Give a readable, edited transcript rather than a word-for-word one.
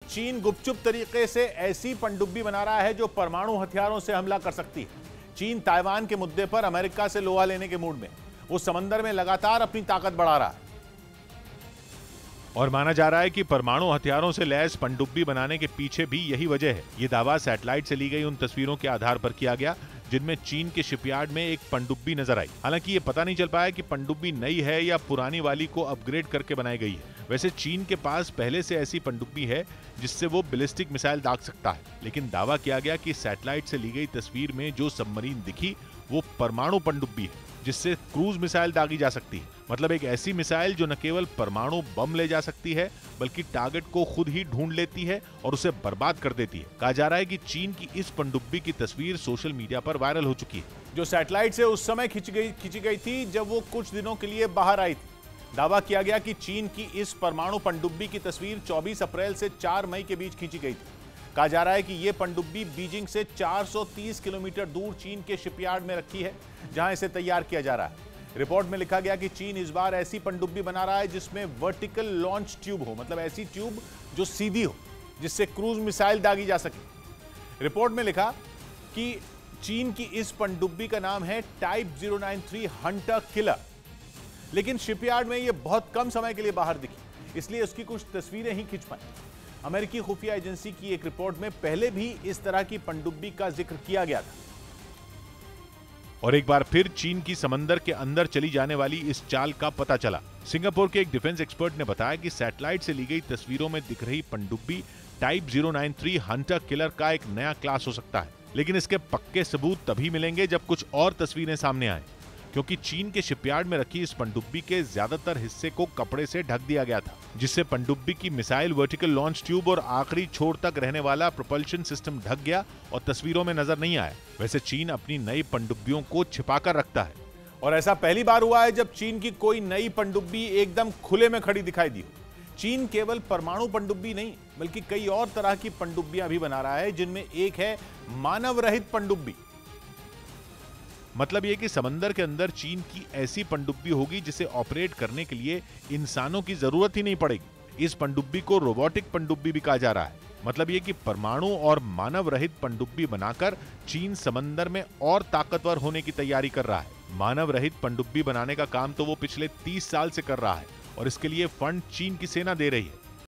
चीन गुपचुप तरीके से ऐसी पनडुब्बी बना रहा है जो परमाणु हथियारों से हमला कर सकती है। चीन ताइवान के मुद्दे पर अमेरिका से लोहा लेने के मूड में, वो समंदर में लगातार अपनी ताकत बढ़ा रहा है और माना जा रहा है कि परमाणु हथियारों से लैस पनडुब्बी बनाने के पीछे भी यही वजह है। ये दावा सैटेलाइट से ली गई उन तस्वीरों के आधार पर किया गया जिनमें चीन के शिपयार्ड में एक पनडुब्बी नजर आई। हालांकि ये पता नहीं चल पाया कि पनडुब्बी नई है या पुरानी वाली को अपग्रेड करके बनाई गई है। वैसे चीन के पास पहले से ऐसी पनडुब्बी है जिससे वो बैलिस्टिक मिसाइल दाग सकता है, लेकिन दावा किया गया कि सैटेलाइट से ली गई तस्वीर में जो सबमरीन दिखी वो परमाणु पनडुब्बी है जिससे क्रूज मिसाइल दागी जा सकती है। मतलब एक ऐसी मिसाइल जो न केवल परमाणु बम ले जा सकती है बल्कि टारगेट को खुद ही ढूंढ लेती है और उसे बर्बाद कर देती है। कहा जा रहा है कि चीन की इस पनडुब्बी की तस्वीर सोशल मीडिया पर वायरल हो चुकी है, जो सैटेलाइट से उस समय खींची गई थी जब वो कुछ दिनों के लिए बाहर आई थी। दावा किया गया कि चीन की इस परमाणु पनडुब्बी की तस्वीर 24 अप्रैल से 4 मई के बीच खींची गई थी। कहा जा रहा है कि यह पनडुब्बी बीजिंग से 430 किलोमीटर दूर चीन के शिपयार्ड में रखी है जहां इसे तैयार किया जा रहा है। रिपोर्ट में लिखा गया कि चीन इस बार ऐसी पनडुब्बी बना रहा है जिसमें वर्टिकल लॉन्च ट्यूब हो, मतलब ऐसी ट्यूब जो सीधी हो जिससे क्रूज मिसाइल दागी जा सके। रिपोर्ट में लिखा कि चीन की इस पनडुब्बी का नाम है टाइप 093 हंटर किलर, लेकिन शिपयार्ड में यह बहुत कम समय के लिए बाहर दिखी, इसलिए उसकी कुछ तस्वीरें ही खींच पाई। अमेरिकी खुफिया एजेंसी की एक रिपोर्ट में पहले भी इस तरह की पनडुब्बी का जिक्र किया गया था। और एक बार फिर चीन की समंदर के अंदर चली जाने वाली इस चाल का पता चला। सिंगापुर के एक डिफेंस एक्सपर्ट ने बताया कि सैटेलाइट से ली गई तस्वीरों में दिख रही पनडुब्बी टाइप 093 हंटर किलर का एक नया क्लास हो सकता है, लेकिन इसके पक्के सबूत तभी मिलेंगे जब कुछ और तस्वीरें सामने आए, क्योंकि चीन के शिपयार्ड में रखी इस पनडुब्बी के ज्यादातर हिस्से को कपड़े से ढक दिया गया था, जिससे पनडुब्बी की मिसाइल वर्टिकल लॉन्च ट्यूब और आखिरी छोर तक रहने वाला प्रोपल्शन सिस्टम ढक गया और तस्वीरों में नजर नहीं आया। वैसे चीन अपनी नई पनडुब्बियों को छिपाकर रखता है और ऐसा पहली बार हुआ है जब चीन की कोई नई पनडुब्बी एकदम खुले में खड़ी दिखाई दी हो। चीन केवल परमाणु पनडुब्बी नहीं बल्कि कई और तरह की पनडुब्बियां भी बना रहा है, जिनमें एक है मानव रहित पनडुब्बी। मतलब ये कि समंदर के अंदर चीन की ऐसी पनडुब्बी होगी जिसे ऑपरेट करने के लिए इंसानों की जरूरत ही नहीं पड़ेगी। इस पनडुब्बी को रोबोटिक पनडुब्बी भी कहा जा रहा है। मतलब ये कि परमाणु और मानव रहित पनडुब्बी बनाकर चीन समंदर में और ताकतवर होने की तैयारी कर रहा है। मानव रहित पनडुब्बी बनाने का काम तो वो पिछले 30 साल से कर रहा है और इसके लिए फंड चीन की सेना दे रही है।